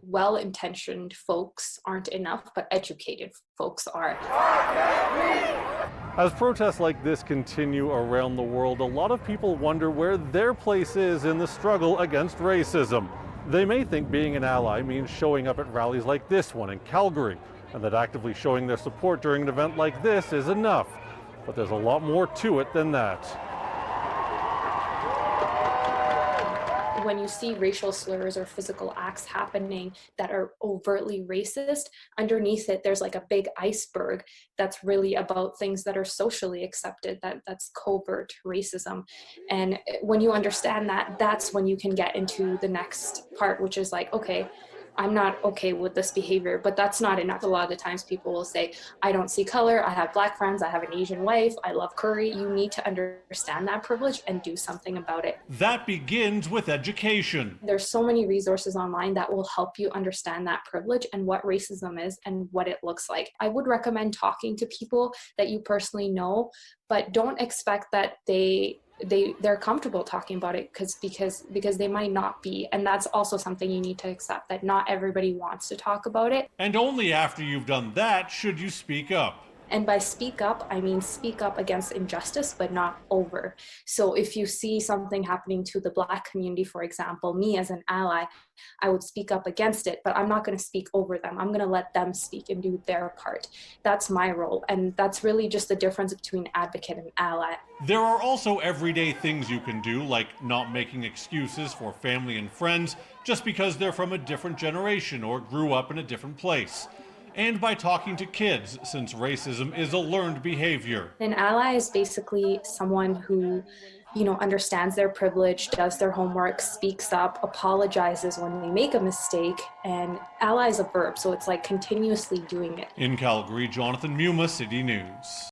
well-intentioned folks aren't enough, but educated folks are. As protests like this continue around the world, a lot of people wonder where their place is in the struggle against racism. They may think being an ally means showing up at rallies like this one in Calgary, and that actively showing their support during an event like this is enough. But there's a lot more to it than that. When you see racial slurs or physical acts happening that are overtly racist, underneath it, there's like a big iceberg that's really about things that are socially accepted, that's covert racism. And when you understand that, that's when you can get into the next part, which is like, okay, I'm not okay with this behavior, but that's not enough. A lot of the times people will say, I don't see color, I have Black friends, I have an Asian wife, I love curry. You need to understand that privilege and do something about it. That begins with education. There's so many resources online that will help you understand that privilege and what racism is and what it looks like. I would recommend talking to people that you personally know, but don't expect that they're comfortable talking about it because they might not be. And that's also something you need to accept, that not everybody wants to talk about it. And only after you've done that should you speak up. And by speak up, I mean speak up against injustice, but not over. So if you see something happening to the Black community, for example, me as an ally, I would speak up against it, but I'm not going to speak over them. I'm going to let them speak and do their part. That's my role. And that's really just the difference between advocate and ally. There are also everyday things you can do, like not making excuses for family and friends just because they're from a different generation or grew up in a different place. And by talking to kids, since racism is a learned behavior. An ally is basically someone who, understands their privilege, does their homework, speaks up, apologizes when they make a mistake, and ally is a verb, so it's like continuously doing it. In Calgary, Jonathan Muma, City News.